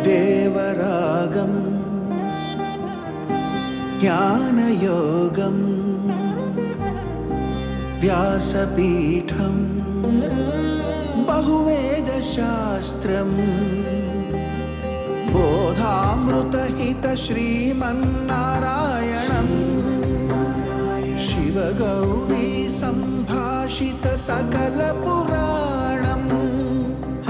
దేవరాగం జ్ఞానయోగం వ్యాసపీఠం బహువేదశాస్త్రం బోధామృతహిత శ్రీమన్నారాయణం శివగౌరీ సంభాషిత సకల పురాణం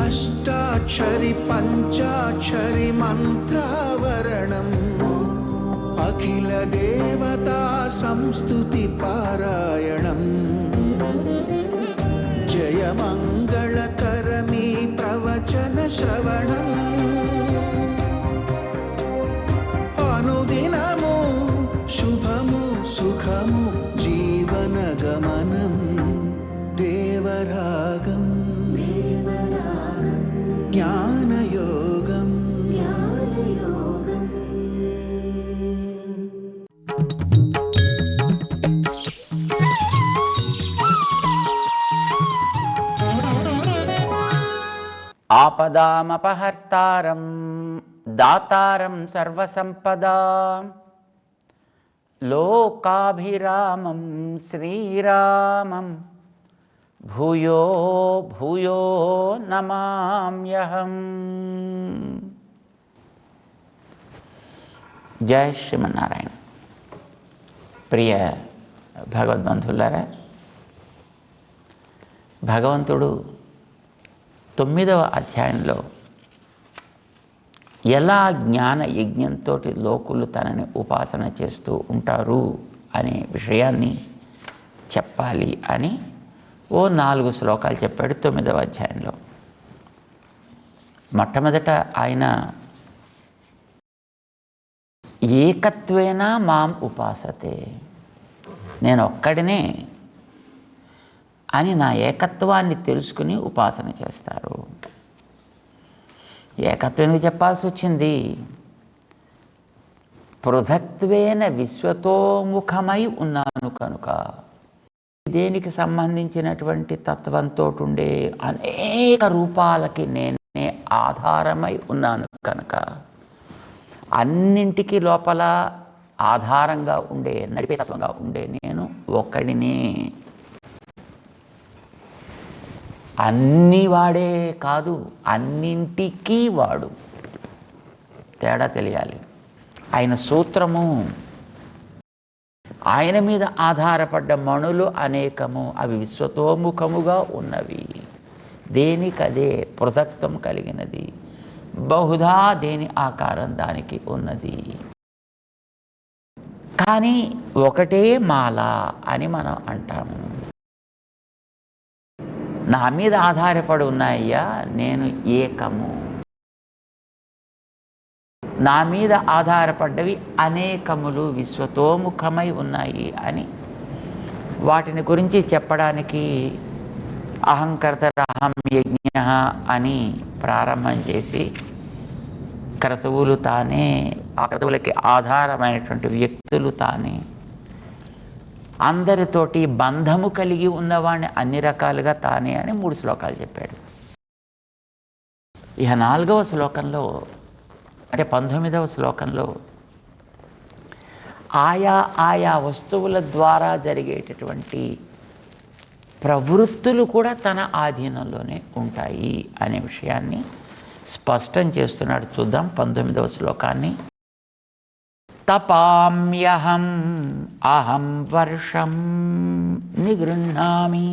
అష్టాక్షరి పంచాక్షరి మంత్రావరణం అఖిల దేవతా సంస్తుతి పారాయణం జయమంగళకరమీ ప్రవచన శ్రవణం అనుదినము శుభము సుఖము జీవన గమనం దేవరాగం జ్ఞానయోగం ఆపదామపహర్తారం దాతారం సర్వసంపదా లోకాభిరామం శ్రీరామం భూయో భూయో నమామ్యహం. జయ శ్రీమన్నారాయణ. ప్రియ భగవద్బంధువులారా, భగవంతుడు 9వ అధ్యాయంలో ఎలా జ్ఞాన యజ్ఞంతో లోకులు తనని ఉపాసన చేస్తూ ఉంటారు అనే విషయాన్ని చెప్పాలి అని 4 శ్లోకాలు చెప్పాడు 9వ అధ్యాయంలో. మొట్టమొదట ఆయన ఏకత్వేన మాం ఉపాసతే, నేను ఒక్కడినే అని నా ఏకత్వాన్ని తెలుసుకుని ఉపాసన చేస్తారు. ఏకత్వం చెప్పాల్సి వచ్చింది. పృథక్త్వేన విశ్వతోముఖమై ఉన్నాను కనుక, దేనికి సంబంధించినటువంటి తత్వంతో ఉండే అనేక రూపాలకి నేనే ఆధారమై ఉన్నాను కనుక, అన్నింటికి లోపల ఆధారంగా ఉండే నడిపే తత్వంగా ఉండే నేను ఒక్కడినే. అన్ని వాడే కాదు, అన్నింటికీ వాడు. తేడా తెలియాలి. ఆయన సూత్రము, ఆయన మీద ఆధారపడ్డ మణులు అనేకము, అవి విశ్వతోముఖముగా ఉన్నవి, దేనికదే పృథక్త్వం కలిగినది, బహుధా దేని ఆకారం దానికి ఉన్నది. కానీ ఒకటే మాల అని మనం అంటాము. నా మీద ఆధారపడి ఉన్నాయ్యా, నేను ఏకము. నా మీద ఆధారపడ్డవి అనేకములు, విశ్వతోముఖమై ఉన్నాయి అని వాటిని గురించి చెప్పడానికి అహంకర్తరహం యజ్ఞ అని ప్రారంభం చేసి, క్రతువులు తానే, ఆ క్రతువులకి ఆధారమైనటువంటి వ్యక్తులు తానే, అందరితోటి బంధము కలిగి ఉన్నవాడిని అన్ని రకాలుగా తానే అని 3 శ్లోకాలు చెప్పాడు. ఇక 4వ శ్లోకంలో, అంటే 19వ శ్లోకంలో ఆయా వస్తువుల ద్వారా జరిగేటటువంటి ప్రవృత్తులు కూడా తన ఆధీనంలోనే ఉంటాయి అనే విషయాన్ని స్పష్టం చేస్తున్నాడు. చూద్దాం 19వ శ్లోకాన్ని. తపామ్యహం అహం వర్షం నిగృహ్ణామి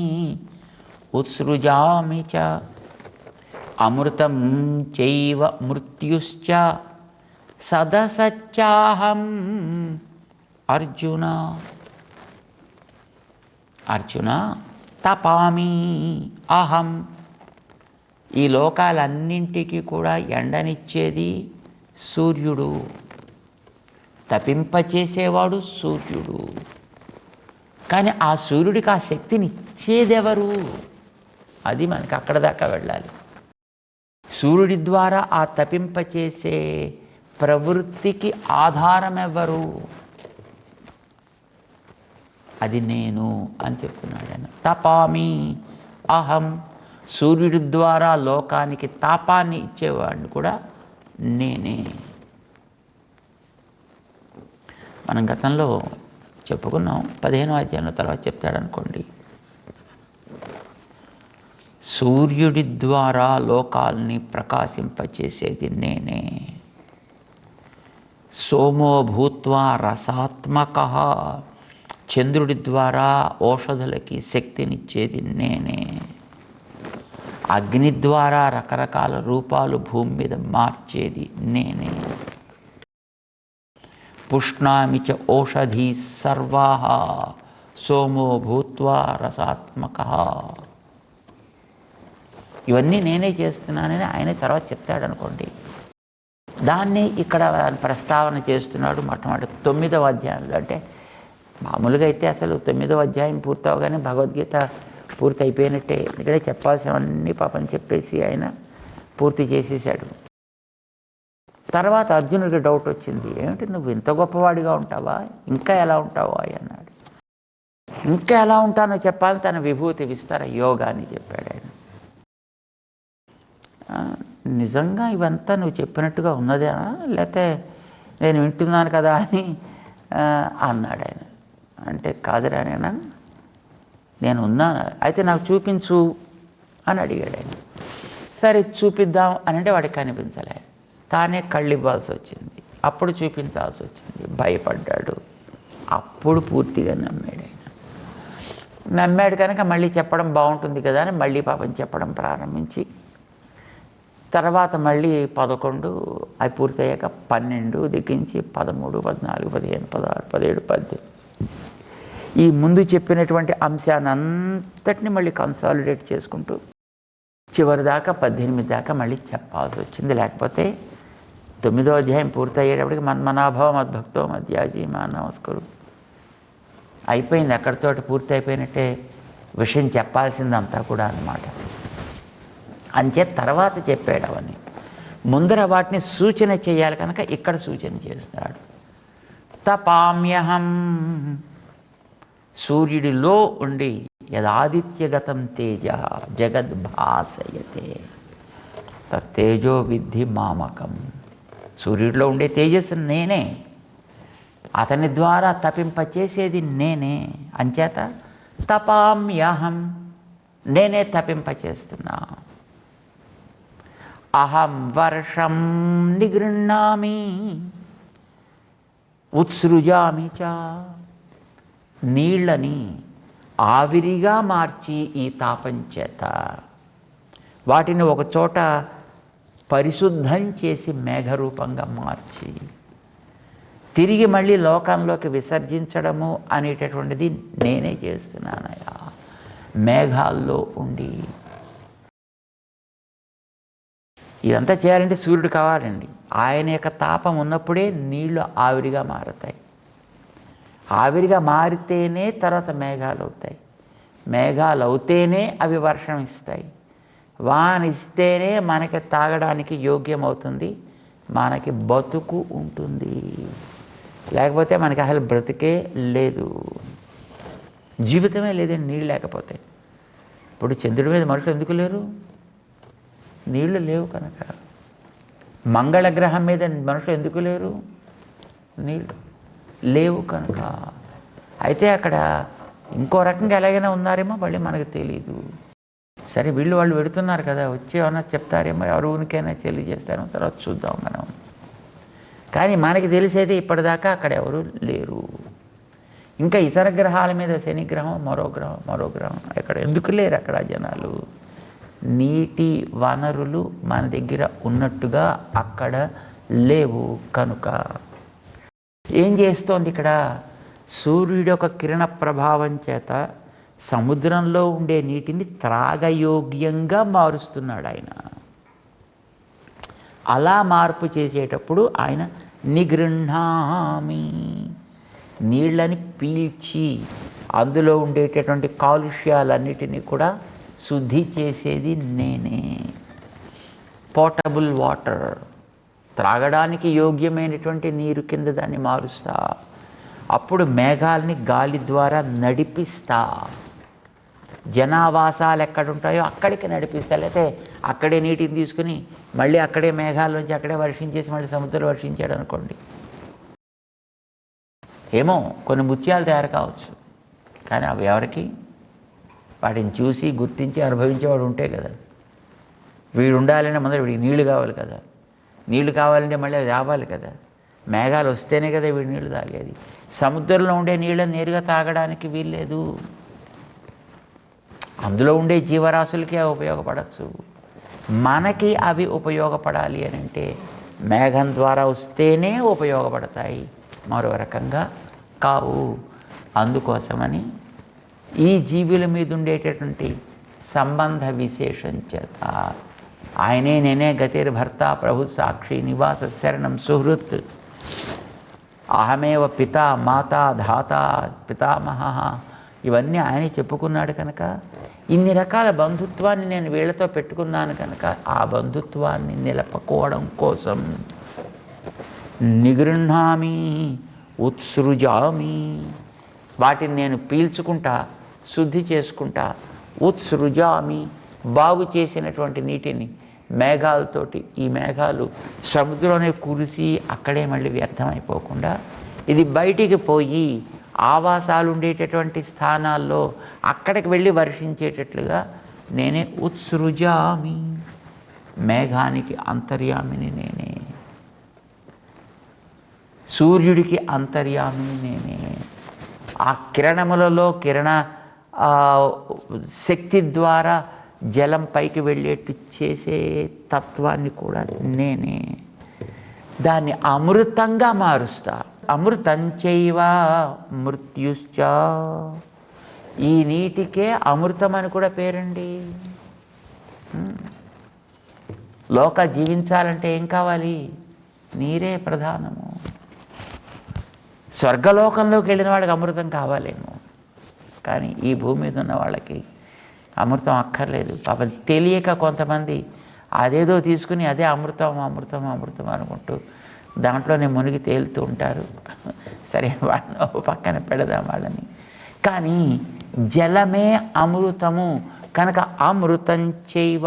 ఉత్సృజామి చ అమృతం చైవ మృత్యుశ్చ సదసచ్చాహం అర్జున. అర్జున, తపామి అహం, ఈ లోకాలన్నింటికీ కూడా ఎండనిచ్చేది సూర్యుడు, తపింపచేసేవాడు సూర్యుడు. కానీ ఆ సూర్యుడికి ఆ శక్తిని ఇచ్చేదెవరు? అది మనకి అక్కడ దాకా వెళ్ళాలి. సూర్యుడి ద్వారా ఆ తపింపచేసే ప్రవృత్తికి ఆధారం ఎవరు? అది నేను అని చెప్తున్నాడు ఆయన. తపామి అహం సూర్యుడి ద్వారా లోకానికి తాపాన్ని ఇచ్చేవాడిని కూడా నేనే. మనం గతంలో చెప్పుకున్నాం, 15వ అధ్యాయంలో తర్వాత చెప్తాడనుకోండి. సూర్యుడి ద్వారా లోకాల్ని ప్రకాశింపచేసేది నేనే. సోమో భూత్వా రసాత్మక, చంద్రుడి ద్వారా ఔషధులకి శక్తినిచ్చేది నేనే. అగ్ని ద్వారా రకరకాల రూపాలు భూమి మీద మార్చేది నేనే. పుష్ణామి చ ఓషధీ సర్వాః సోమో భూత్వా రసాత్మక. ఇవన్నీ నేనే చేస్తున్నానని ఆయన తర్వాత చెప్తాడనుకోండి. దాన్ని ఇక్కడ ప్రస్తావన చేస్తున్నాడు మొట్టమొదటి 9వ అధ్యాయంలో. అంటే మామూలుగా అయితే అసలు 9వ అధ్యాయం పూర్తవగానే భగవద్గీత పూర్తి అయిపోయినట్టే. ఇక్కడే చెప్పాల్సినవన్నీ పాపం చెప్పేసి ఆయన పూర్తి చేసేసాడు. తర్వాత అర్జునుడికి డౌట్ వచ్చింది, ఏమిటి నువ్వు ఇంత గొప్పవాడిగా ఉంటావా, ఇంకా ఎలా ఉంటావా అన్నాడు. ఇంకా ఎలా ఉంటానో చెప్పాలి, తన విభూతి విస్తర యోగా అని చెప్పాడు ఆయన. నిజంగా ఇవంతా నువ్వు చెప్పినట్టుగా ఉన్నదేనా, లేకపోతే నేను వింటున్నాను కదా అని అన్నాడు ఆయన. అంటే కాదురా నేను ఉన్నాను, అయితే నాకు చూపించు అని అడిగాడు ఆయన. సరే చూపిద్దాం అని అంటే వాడికి కనిపించలే. తానే కళ్ళు ఇవ్వాల్సి వచ్చింది, అప్పుడు చూపించాల్సి వచ్చింది. భయపడ్డాడు. అప్పుడు పూర్తిగా నమ్మాడు ఆయన. నమ్మాడు కనుక మళ్ళీ చెప్పడం బాగుంటుంది కదా అని మళ్ళీ పాపం చెప్పడం ప్రారంభించి, తర్వాత మళ్ళీ 11 అవి పూర్తయ్యాక 12 దిగించి 13, 14, 15, 16, 17, 18 ఈ ముందు చెప్పినటువంటి అంశాన్ని అంతటిని మళ్ళీ కన్సాలిడేట్ చేసుకుంటూ చివరి దాకా 18 దాకా మళ్ళీ చెప్పాల్సి వచ్చింది. లేకపోతే 9వ అధ్యాయం పూర్తయ్యేటప్పటికి మన్మనాభవ మద్భక్తో మధ్యాజీ మా నమస్కరు అయిపోయింది. అక్కడితోటి పూర్తి అయిపోయినట్టే. విషయం చెప్పాల్సిందంతా కూడా అన్నమాట. అంచే తర్వాత చెప్పాడు అవన్నీ. ముందర వాటిని సూచన చేయాలి కనుక ఇక్కడ సూచన చేస్తాడు. తపామ్యహం, సూర్యుడిలో ఉండి యదాదిత్యగతం తేజ జగద్భాసయతే తేజో విద్ధి మామకం. సూర్యుడిలో ఉండే తేజస్సు నేనే, అతని ద్వారా తపింపచేసేది నేనే. అంచేత తపామ్యహం, నేనే తపింపచేస్తున్నా. అహం వర్షం నిగృహ్ణామి ఉత్సృజామి చ, నీళ్ళని ఆవిరిగా మార్చి ఈ తాపం చేత వాటిని ఒక చోట పరిశుద్ధం చేసి మేఘరూపంగా మార్చి తిరిగి మళ్ళీ లోకంలోకి విసర్జించడము అనేటటువంటిది నేనే చేస్తున్నానయ్యా. మేఘాల్లో ఉండి ఇదంతా చేయాలంటే సూర్యుడు కావాలండి. ఆయన యొక్క తాపం ఉన్నప్పుడే నీళ్లు ఆవిరిగా మారుతాయి. ఆవిరిగా మారితేనే తర్వాత మేఘాలు అవుతాయి. మేఘాలు అవుతేనే అవి వర్షం ఇస్తాయి. వాన ఇస్తేనే మనకి తాగడానికి యోగ్యమవుతుంది, మనకి బతుకు ఉంటుంది. లేకపోతే మనకి అసలు బ్రతికే లేదు, జీవితమే లేదండి నీళ్ళు లేకపోతే. ఇప్పుడు చంద్రుడి మీద మనుషులు ఎందుకు లేరు? నీళ్లు లేవు కనుక. మంగళగ్రహం మీద మనుషులు ఎందుకు లేరు? నీళ్ళు లేవు కనుక. అయితే అక్కడ ఇంకో రకంగా ఎలాగైనా ఉన్నారేమో మళ్ళీ మనకు తెలీదు. సరే వాళ్ళు పెడుతున్నారు కదా, వచ్చి ఏమన్నా చెప్తారేమో, ఎవరికైనా తెలియజేస్తారేమో, తర్వాత చూద్దాం మనం. కానీ మనకి తెలిసేది ఇప్పటిదాకా అక్కడ ఎవరు లేరు. ఇంకా ఇతర గ్రహాల మీద శని గ్రహం, మరో గ్రహం అక్కడ ఎందుకు లేరు? అక్కడ జనాలు నీటి వనరులు మన దగ్గర ఉన్నట్టుగా అక్కడ లేవు కనుక. ఏం చేస్తోంది ఇక్కడ? సూర్యుడి యొక్క కిరణ ప్రభావం చేత సముద్రంలో ఉండే నీటిని త్రాగయోగ్యంగా మారుస్తున్నాడు ఆయన. అలా మార్పు చేసేటప్పుడు ఆయన నిగృహ్ణామి, నీళ్ళని పీల్చి అందులో ఉండేటటువంటి కాలుష్యాలన్నిటినీ కూడా శుద్ధి చేసేది నేనే. పోర్టబుల్ వాటర్, త్రాగడానికి యోగ్యమైనటువంటి నీరు కింద దాన్ని మారుస్తా. అప్పుడు మేఘాలని గాలి ద్వారా నడిపిస్తా. జనావాసాలు ఎక్కడుంటాయో అక్కడికి నడిపిస్తా, లేకపోతే అక్కడే నీటిని తీసుకుని మళ్ళీ అక్కడే మేఘాల నుంచి అక్కడే వర్షించేసి మళ్ళీ సముద్రం వర్షించాడు అనుకోండి, ఏమో కొన్ని ముత్యాలు తయారు కావచ్చు. కానీ అవి ఎవరికి? వాటిని చూసి గుర్తించి అనుభవించేవాడు ఉంటే కదా. వీడు ఉండాలంటే మొదలు వీడికి నీళ్లు కావాలి కదా, నీళ్లు కావాలంటే మళ్ళీ అది రావాలి కదా, మేఘాలు వస్తేనే కదా వీడి నీళ్లు తాగేది. సముద్రంలో ఉండే నీళ్ళని నేరుగా తాగడానికి వీల్లేదు, అందులో ఉండే జీవరాశులకి అవి ఉపయోగపడచ్చు. మనకి అవి ఉపయోగపడాలి అని అంటే మేఘం ద్వారా వస్తేనే ఉపయోగపడతాయి, మరో రకంగా కావు. అందుకోసమని ఈ జీవుల మీద ఉండేటటువంటి సంబంధ విశేషం చేత ఆయనే నేనే గతిర్భర్త ప్రభు సాక్షి నివాస శరణం సుహృత్ అహమేవ పిత మాత ధాత పితామహ ఇవన్నీ ఆయనే చెప్పుకున్నాడు కనుక ఇన్ని రకాల బంధుత్వాన్ని నేను వీళ్ళతో పెట్టుకున్నాను కనుక ఆ బంధుత్వాన్ని నిలపకోవడం కోసం నిగృహ్ణామి ఉత్సృజామి, వాటిని నేను పీల్చుకుంటా, శుద్ధి చేసుకుంటా. ఉత్సృజామి, బాగు చేసినటువంటి నీటిని మేఘాలతోటి, ఈ మేఘాలు సముద్రంలోనే కురిసి అక్కడే మళ్ళీ వ్యర్థమైపోకుండా ఇది బయటికి పోయి ఆవాసాలు ఉండేటటువంటి స్థానాల్లో అక్కడికి వెళ్ళి వర్షించేటట్లుగా నేనే ఉత్సృజామి, మేఘానికి అంతర్యామిని నేనే, సూర్యుడికి అంతర్యామిని నేనే. ఆ కిరణములలో కిరణ శక్తి ద్వారా జలం పైకి వెళ్ళేట్టు చేసే తత్వాన్ని కూడా నేనే. దాన్ని అమృతంగా మారుస్తా. అమృతంచైవ మృత్యుశ్చ, ఈ నీటికే అమృతం అని కూడా పేరండి. లోక జీవించాలంటే ఏం కావాలి? నీరే ప్రధానము. స్వర్గలోకంలోకి వెళ్ళిన వాళ్ళకి అమృతం కావాలేమో, కానీ ఈ భూమి మీద ఉన్న వాళ్ళకి అమృతం అక్కర్లేదు. పాపం తెలియక కొంతమంది అదేదో తీసుకుని అదే అమృతం అమృతం అమృతం అనుకుంటూ దాంట్లోనే మునిగి తేలుతూ ఉంటారు. సరే, వాళ్ళని పక్కన పెడదాం వాళ్ళని. కానీ జలమే అమృతము కనుక అమృతం చేయవ,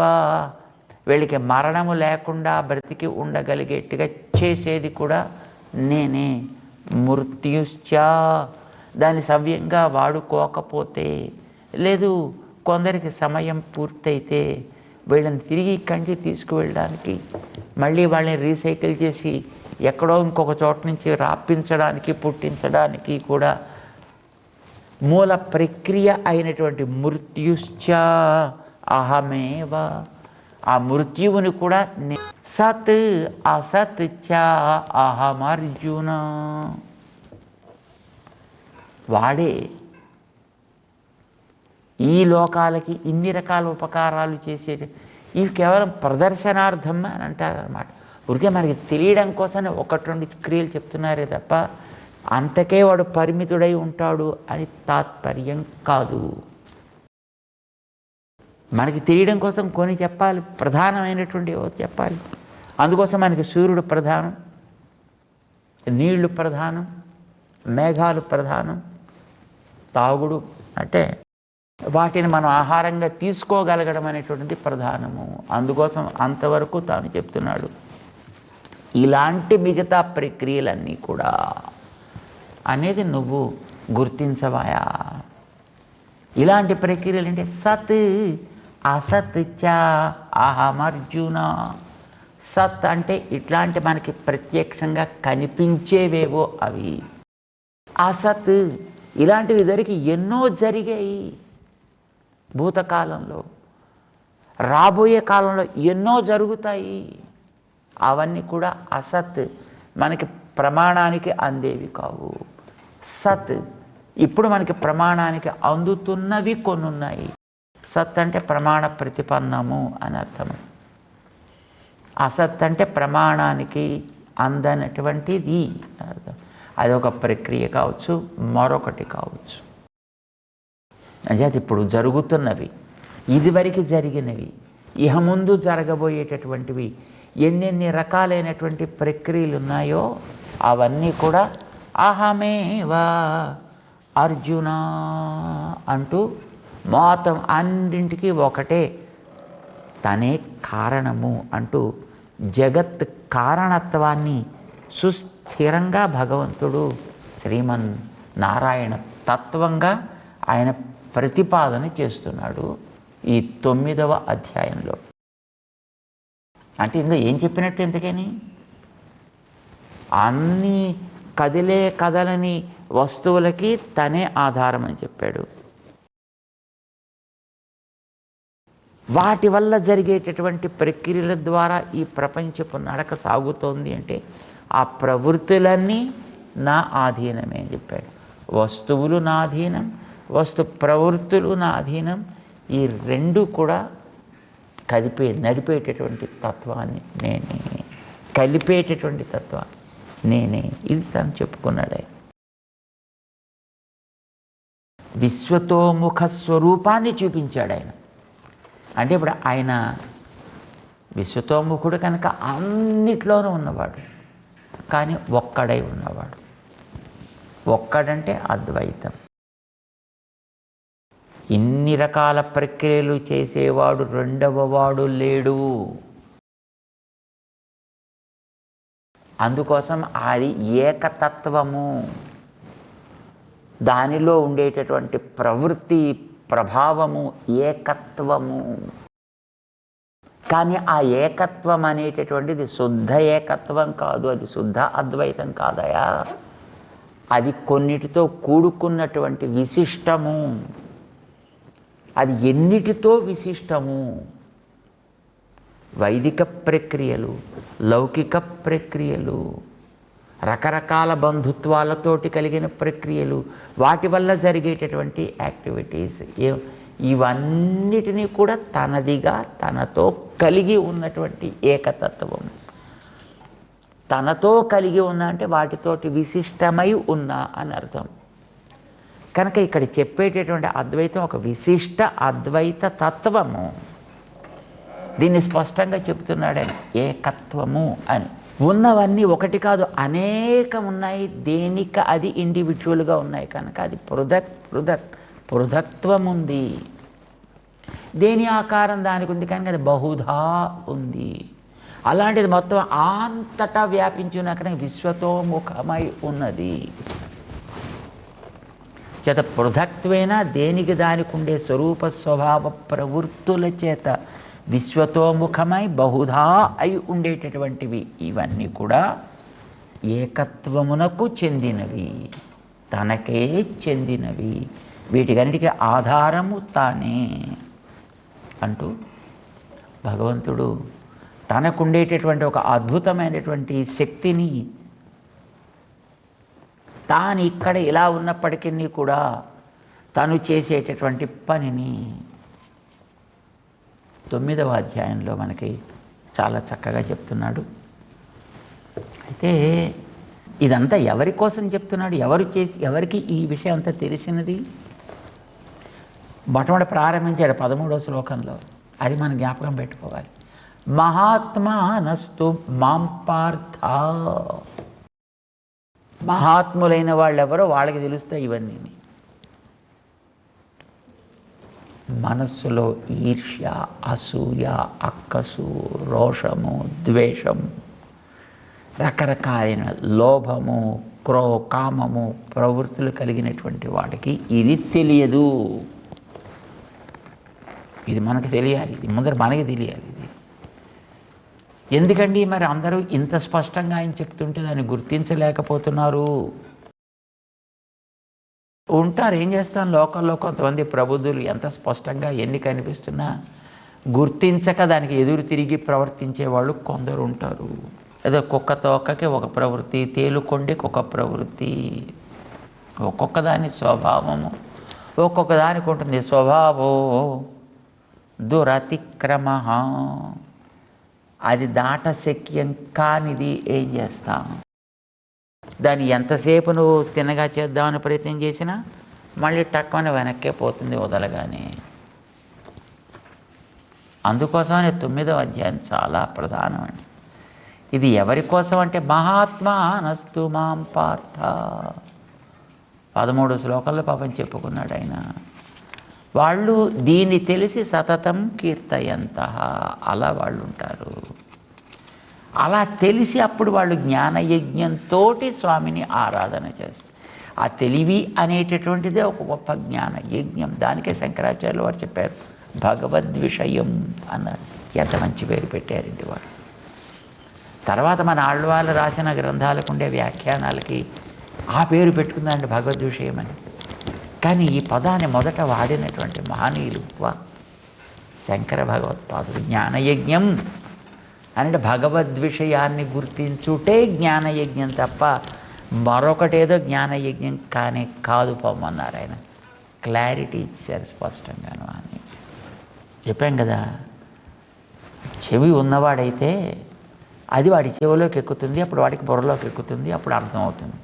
వీళ్ళకి మరణము లేకుండా బ్రతికి ఉండగలిగేట్టుగా చేసేది కూడా నేనే. మృత్యుశ్చ, దాన్ని సవ్యంగా వాడుకోకపోతే, లేదు కొందరికి సమయం పూర్తయితే వీళ్ళని తిరిగి కంటికి తీసుకువెళ్ళడానికి, మళ్ళీ వాళ్ళని రీసైకిల్ చేసి ఎక్కడో ఇంకొక చోట నుంచి రాపించడానికి పుట్టించడానికి కూడా మూల ప్రక్రియ అయినటువంటి మృత్యుశ్చ అహమేవ, ఆ మృత్యువుని కూడా సత్ అసత్ చ అహమర్జున, వాడే ఈ లోకాలకి ఇన్ని రకాల ఉపకారాలు చేసేది. ఇవి కేవలం ప్రదర్శనార్థం అని అంటారన్నమాట. ఊరికే మనకి తెలియడం కోసమే ఒకటి రెండు క్రియలు చెప్తున్నారే తప్ప అంతకే వాడు పరిమితుడై ఉంటాడు అని తాత్పర్యం కాదు. మనకి తెలియడం కోసం కొన్ని చెప్పాలి, ప్రధానమైనటువంటి చెప్పాలి. అందుకోసం మనకి సూర్యుడు ప్రధానం, నీళ్లు ప్రధానం, మేఘాలు ప్రధానం, తాగుడు అంటే వాటిని మనం ఆహారంగా తీసుకోగలగడం అనేటువంటిది ప్రధానము. అందుకోసం అంతవరకు తాను చెప్తున్నాడు. ఇలాంటి మిగతా ప్రక్రియలన్నీ కూడా అనేది నువ్వు గుర్తించవాయా. ఇలాంటి ప్రక్రియలు అంటే సత్ అసత్ చ అహమర్జున. సత్ అంటే ఇట్లాంటి మనకి ప్రత్యక్షంగా కనిపించేవేవో అవి. అసత్ ఇలాంటివి ఇదివరకు ఎన్నో జరిగాయి భూతకాలంలో, రాబోయే కాలంలో ఎన్నో జరుగుతాయి. అవన్నీ కూడా అసత్, మనకి ప్రమాణానికి అందేవి కావు. సత్ ఇప్పుడు మనకి ప్రమాణానికి అందుతున్నవి కొన్ని ఉన్నాయి. సత్ అంటే ప్రమాణ ప్రతిపన్నము అని అర్థం. అసత్ అంటే ప్రమాణానికి అందనటువంటిది అర్థం. అదొక ప్రక్రియ కావచ్చు, మరొకటి కావచ్చు. అంటే ఇప్పుడు జరుగుతున్నవి, ఇదివరకు జరిగినవి, ఇహ ముందు జరగబోయేటటువంటివి ఎన్నెన్ని రకాలైనటువంటి ప్రక్రియలు ఉన్నాయో అవన్నీ కూడా అహమేవా అర్జున అంటూ మొత్తం అన్నింటికీ ఒకటే, తనే కారణము అంటూ జగత్ కారణత్వాన్ని సుస్థిరంగా భగవంతుడు శ్రీమన్ నారాయణ తత్వంగా ఆయన ప్రతిపాదన చేస్తున్నాడు ఈ 9వ అధ్యాయంలో. అంటే ఇందులో ఏం చెప్పినట్టు ఎందుకని? అన్ని కదిలే కదలని వస్తువులకి తనే ఆధారం అని చెప్పాడు. వాటి వల్ల జరిగేటటువంటి ప్రక్రియల ద్వారా ఈ ప్రపంచపు నడక సాగుతోంది అంటే ఆ ప్రవృత్తులన్నీ నా ఆధీనమే అని చెప్పాడు. వస్తువులు నా అధీనం, వస్తు ప్రవృత్తులు నా అధీనం. ఈ రెండు కూడా నడిపేటటువంటి తత్వాన్ని నేనే, కలిపేటటువంటి తత్వాన్ని నేనే. ఇది తను చెప్పుకున్నాడు. విశ్వతోముఖ స్వరూపాన్ని చూపించాడు ఆయన. అంటే ఇప్పుడు ఆయన విశ్వతోముఖుడు కనుక అన్నిట్లోనూ ఉన్నవాడు, కానీ ఒక్కడై ఉన్నవాడు. ఒక్కడంటే అద్వైతం. ఇన్ని రకాల ప్రక్రియలు చేసేవాడు రెండవ వాడు లేడు. అందుకోసం అది ఏకతత్వము. దానిలో ఉండేటటువంటి ప్రవృత్తి ప్రభావము ఏకత్వము. కానీ ఆ ఏకత్వం అనేటటువంటిది శుద్ధ ఏకత్వం కాదు, అది శుద్ధ అద్వైతం కాదయా. అది కొన్నిటితో కూడుకున్నటువంటి విశిష్టము. అది ఎన్నిటితో విశిష్టము. వైదిక ప్రక్రియలు, లౌకిక ప్రక్రియలు, రకరకాల బంధుత్వాలతోటి కలిగిన ప్రక్రియలు, వాటి వల్ల జరిగేటటువంటి యాక్టివిటీస్, ఇవన్నిటినీ కూడా తనదిగా తనతో కలిగి ఉన్నటువంటి ఏకతత్వం. తనతో కలిగి ఉన్నా అంటే వాటితోటి విశిష్టమై ఉన్నా అని అర్థం. కనుక ఇక్కడ చెప్పేటటువంటి అద్వైతం ఒక విశిష్ట అద్వైత తత్వము. దీన్ని స్పష్టంగా చెప్తున్నాడని, ఏకత్వము అని. ఉన్నవన్నీ ఒకటి కాదు, అనేకం ఉన్నాయి. దేనిక అది ఇండివిజువల్గా ఉన్నాయి కనుక అది పృథక్త్వం ఉంది. దేని ఆకారం దానికి ఉంది కనుక అది బహుధా ఉంది. అలాంటిది మొత్తం అంతటా వ్యాపించిన కనుక విశ్వతోముఖమై ఉన్నది. చేత పృథక్త్వేన దేనికి దానికి ఉండే స్వరూప స్వభావ ప్రవృత్తుల చేత విశ్వతోముఖమై బహుధా అయి ఉండేటటువంటివి ఇవన్నీ కూడా ఏకత్వమునకు చెందినవి, తనకే చెందినవి. వీటికన్నిటికీ ఆధారము తానే అంటూ భగవంతుడు తనకుండేటటువంటి ఒక అద్భుతమైనటువంటి శక్తిని తాను ఇక్కడ ఇలా ఉన్నప్పటికీ కూడా తను చేసేటటువంటి పనిని 9వ అధ్యాయంలో మనకి చాలా చక్కగా చెప్తున్నాడు. అయితే ఇదంతా ఎవరి కోసం చెప్తున్నాడు? ఎవరికి ఈ విషయం అంతా తెలిసినది? మొట్టమొదటి ప్రారంభించాడు 13వ శ్లోకంలో. అది మనం జ్ఞాపకం పెట్టుకోవాలి. మహాత్మానస్తు మాం పార్థ. మహాత్ములైన వాళ్ళు ఎవరో వాళ్ళకి తెలుస్తాయి ఇవన్నీ. మనస్సులో ఈర్ష్య, అసూయ, అక్కసు, రోషము, ద్వేషము, రకరకాలైన లోభము, కామము ప్రవృత్తులు కలిగినటువంటి వాటికి ఇది తెలియదు. ఇది మనకు తెలియాలి, ఇది ముందర మనకి తెలియాలి. ఇది ఎందుకండి మరి అందరూ ఇంత స్పష్టంగా ఆయన చెప్తుంటే దాన్ని గుర్తించలేకపోతున్నారు? ఉంటారు, ఏం చేస్తాను, లోకంలో కొంతమంది ప్రబుద్ధులు ఎంత స్పష్టంగా ఎన్ని కనిపిస్తున్నా గుర్తించక దానికి ఎదురు తిరిగి ప్రవర్తించే వాళ్ళు కొందరు ఉంటారు. ఏదో కుక్క తోకకి ఒక ప్రవృత్తి, తేలుకొండికి ఒక ప్రవృత్తి, ఒక్కొక్క దాని స్వభావము ఒక్కొక్క దానికి ఉంటుంది. స్వభావో దురతిక్రమ, అది దాటశక్యం కానిది. ఏం చేస్తాం, దాన్ని ఎంతసేపు నువ్వు తిన్నగా చేద్దామని ప్రయత్నం చేసినా మళ్ళీ టక్కున వెనక్కే పోతుంది వదలగానే. అందుకోసమనే 9వ అధ్యాయం చాలా ప్రధానమండి. ఇది ఎవరి కోసం అంటే మహాత్మానస్తు మాం పార్థ. 13 శ్లోకాల్లో పాపం చెప్పుకున్నాడు ఆయన. వాళ్ళు దీన్ని తెలిసి సతతం కీర్తయంత, అలా వాళ్ళు ఉంటారు. అలా తెలిసి అప్పుడు వాళ్ళు జ్ఞానయజ్ఞంతో స్వామిని ఆరాధన చేస్తారు. ఆ తెలివి అనేటటువంటిదే ఒక గొప్ప జ్ఞాన యజ్ఞం. దానికే శంకరాచార్యులు వారు చెప్పారు భగవద్విషయం అన్నారు. ఎంత మంచి పేరు పెట్టారండి వారు. తర్వాత మన ఆళ్వాళ్ళు రాసిన గ్రంథాలకు ఉండే వ్యాఖ్యానాలకి ఆ పేరు పెట్టుకుందండి భగవద్విషయం అని. కానీ ఈ పదాన్ని మొదట వాడినటువంటి మహనీయులు శంకర భగవత్పాదులు. జ్ఞానయజ్ఞం అంటే భగవద్విషయాన్ని గుర్తించుటే జ్ఞానయజ్ఞం తప్ప మరొకటేదో జ్ఞానయజ్ఞం కానీ కాదు పొమ్మన్నారు ఆయన. క్లారిటీ ఇచ్చారు స్పష్టంగాను అని చెప్పాం కదా. చెవి ఉన్నవాడైతే అది వాడి చెవిలోకి ఎక్కుతుంది, అప్పుడు వాడికి బుర్రలోకి ఎక్కుతుంది, అప్పుడు అర్థమవుతుంది.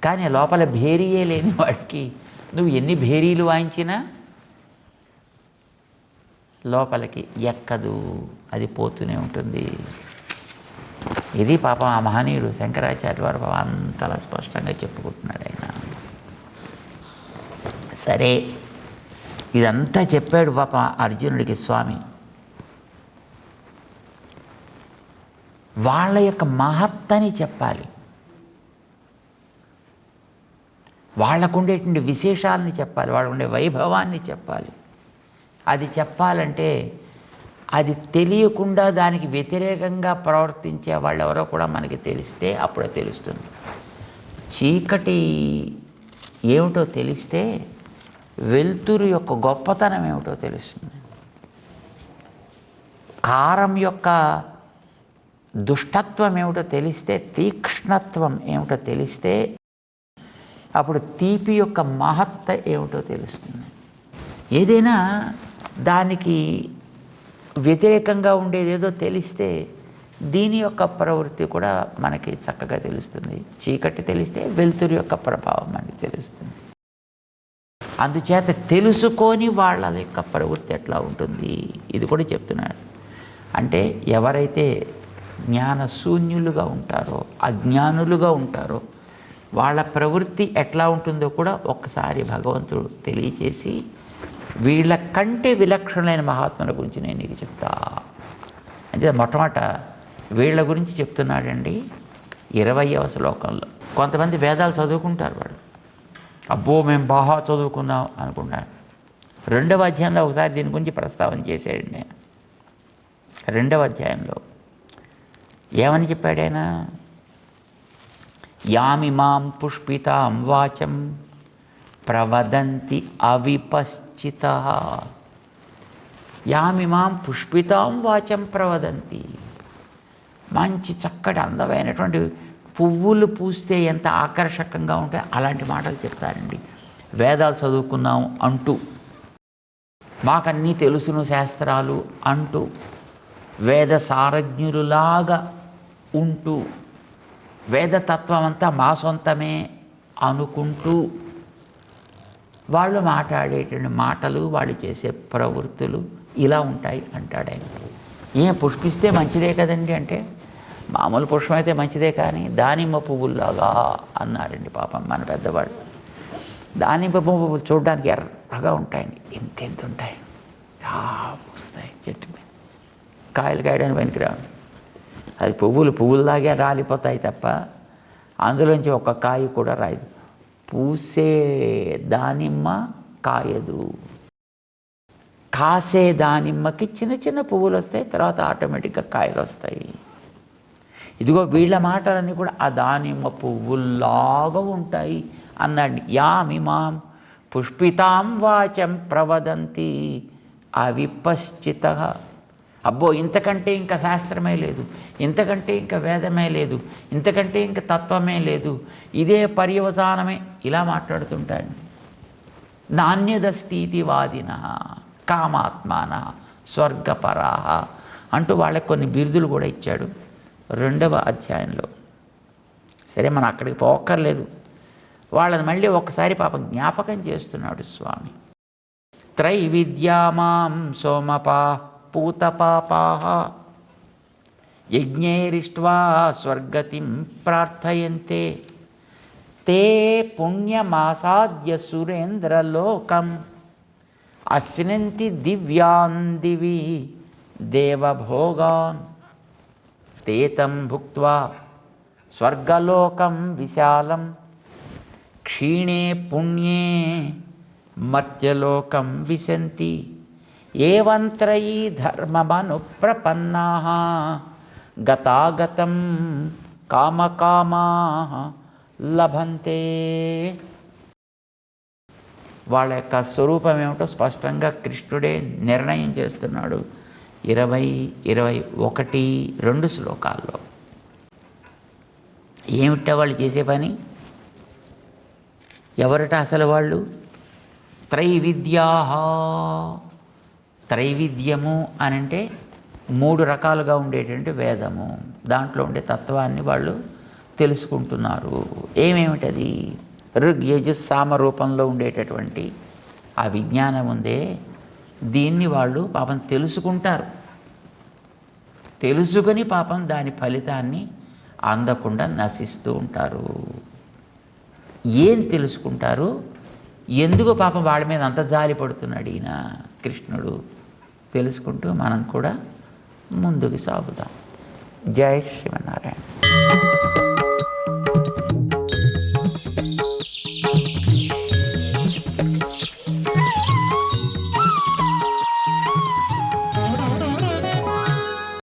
కానీ లోపల భేరీయే లేని వాడికి నువ్వు ఎన్ని భేరీలు వాయించినా లోపలికి ఎక్కదు, అది పోతూనే ఉంటుంది. ఇది పాపం ఆ మహనీయుడు శంకరాచార్య వారు పాపం అంతలా స్పష్టంగా చెప్పుకుంటున్నాడు ఆయన. సరే, ఇదంతా చెప్పాడు పాపం అర్జునుడికి స్వామి. వాళ్ళ యొక్క మహత్తని చెప్పాలి, వాళ్ళకు ఉండేటువంటి విశేషాలని చెప్పాలి, వాళ్ళకు ఉండే వైభవాన్ని చెప్పాలి. అది చెప్పాలంటే అది తెలియకుండా దానికి వ్యతిరేకంగా ప్రవర్తించే వాళ్ళు ఎవరో కూడా మనకి తెలిస్తే అప్పుడే తెలుస్తుంది. చీకటి ఏమిటో తెలిస్తే వెలుతురు యొక్క గొప్పతనం ఏమిటో తెలుస్తుంది. కారం యొక్క దుష్టత్వం ఏమిటో తెలిస్తే, తీక్ష్ణత్వం ఏమిటో తెలిస్తే అప్పుడు తీపి యొక్క మహత్త ఏమిటో తెలుస్తుంది. ఏదైనా దానికి వ్యతిరేకంగా ఉండేదేదో తెలిస్తే దీని యొక్క ప్రవృత్తి కూడా మనకి చక్కగా తెలుస్తుంది. చీకటి తెలిస్తే వెలుతురు యొక్క ప్రభావం మనకి తెలుస్తుంది. అందుచేత తెలుసుకొని వాళ్ళ యొక్క ప్రవృత్తి ఎట్లా ఉంటుంది ఇది కూడా చెప్తున్నాడు. అంటే ఎవరైతే జ్ఞానశూన్యులుగా ఉంటారో, అజ్ఞానులుగా ఉంటారో వాళ్ళ ప్రవృత్తి ఎట్లా ఉంటుందో కూడా ఒక్కసారి భగవంతుడు తెలియచేసి వీళ్ళ కంటే విలక్షణమైన మహాత్ముల గురించి నేను నీకు చెప్తా. అంటే మొట్టమొదట వీళ్ళ గురించి చెప్తున్నాడండి 20వ శ్లోకంలో. కొంతమంది వేదాలు చదువుకుంటారు, వాళ్ళు అబ్బో మేము బాగా చదువుకుందాం అనుకుంటారు. 2వ అధ్యాయంలో ఒకసారి దీని గురించి ప్రస్తావన చేశాడు నేను. 2వ అధ్యాయంలో ఏమని చెప్పాడు ఆయన? యామిమాం పుష్పితాం వాచం ప్రవదంతి అవిపశ్చిత. యామిమాం పుష్పితాం వాచం ప్రవదంతి. మంచి చక్కటి అందమైనటువంటి పువ్వులు పూస్తే ఎంత ఆకర్షకంగా ఉంటాయి అలాంటి మాటలు చెప్తారండి. వేదాలు చదువుకున్నాం అంటూ, మాకన్నీ తెలుసును శాస్త్రాలు అంటూ, వేద సారజ్ఞులులాగా ఉంటూ, వేదతత్వం అంతా మా సొంతమే అనుకుంటూ వాళ్ళు మాట్లాడేటువంటి మాటలు, వాళ్ళు చేసే ప్రవృత్తులు ఇలా ఉంటాయి అంటాడు ఆయన. ఏం పుష్పిస్తే మంచిదే కదండి అంటే, మామూలు పుష్పం అయితే మంచిదే కానీ దానిమ్మ పువ్వుల్లాగా అన్నారండి పాపం మన పెద్దవాళ్ళు. దానిమ్మ పువ్వులు చూడడానికి ఎర్రగా ఉంటాయండి, ఇంతెంత ఉంటాయి, పూస్తాయి చెట్టు మీద, కాయలు కాయడానికి పనికిరావు. అది పువ్వుల్లాగే రాలిపోతాయి తప్ప అందులోంచి ఒక కాయ కూడా రాయదు. పూసే దానిమ్మ కాయదు, కాసే దానిమ్మకి చిన్న చిన్న పువ్వులు వస్తాయి, తర్వాత ఆటోమేటిక్గా కాయలు వస్తాయి. ఇదిగో వీళ్ళ మాటలన్నీ కూడా ఆ దానిమ్మ పువ్వుల్లాగా ఉంటాయి అన్నాడు. యామిమాం పుష్పితాం వాచం ప్రవదంతి అవిపశ్చిత. అబ్బో ఇంతకంటే ఇంకా శాస్త్రమే లేదు, ఇంతకంటే ఇంకా వేదమే లేదు, ఇంతకంటే ఇంకా తత్వమే లేదు, ఇదే పర్యవసానమే, ఇలా మాట్లాడుతుంటాడు. నాణ్యదస్థితివాదిన కామాత్మాన స్వర్గపరాహ అంటూ వాళ్ళకి కొన్ని బిరుదులు కూడా ఇచ్చాడు 2వ అధ్యాయంలో. సరే, మనం అక్కడికి పోక్కర్లేదు, వాళ్ళని మళ్ళీ ఒక్కసారి పాపం జ్ఞాపకం చేస్తున్నాడు స్వామి. త్రైవిద్యామాం సోమపా పూతపాపాః యజ్ఞైరిష్ట్వా స్వర్గతిం ప్రార్థయంతే తే పుణ్యమాసాద్య సురేంద్రలోకం అశ్నంతి దివ్యాన్ దివి దేవభోగాన్ తేతం భుక్త్వా స్వర్గలోకం విశాలం క్షీణే పుణ్యే మర్త్యలోకం విశంతి ఏవం త్రయీ ధర్మమనుప్రపన్నాః గతాగతం కామకామాః లభంతే. వాళ్ళ యొక్క స్వరూపం ఏమిటో స్పష్టంగా కృష్ణుడే నిర్ణయం చేస్తున్నాడు 20, 21, 2 శ్లోకాల్లో. ఏమిటో వాళ్ళు చేసే పని? ఎవరట అసలు వాళ్ళు? త్రైవిద్యాః. త్రైవిద్యము అని అంటే 3 రకాలుగా ఉండేటువంటి వేదము. దాంట్లో ఉండే తత్వాన్ని వాళ్ళు తెలుసుకుంటున్నారు. ఏమేమిటది? ఋగ్ యజుస్ సామ రూపంలో ఉండేటటువంటి ఆ విజ్ఞానం ఉందే, దీన్ని వాళ్ళు పాపం తెలుసుకుంటారు. తెలుసుకొని పాపం దాని ఫలితాన్ని అందకుండా నశిస్తూ ఉంటారు. ఏం తెలుసుకుంటారు? ఎందుకు పాపం వాళ్ళ మీద అంత జాలి పడుతున్నాడు ఈయన కృష్ణుడు? తెలుసుకుంటూ మనం కూడా ముందుకు సాగుదాం. జై శ్రీమన్నారాయణ.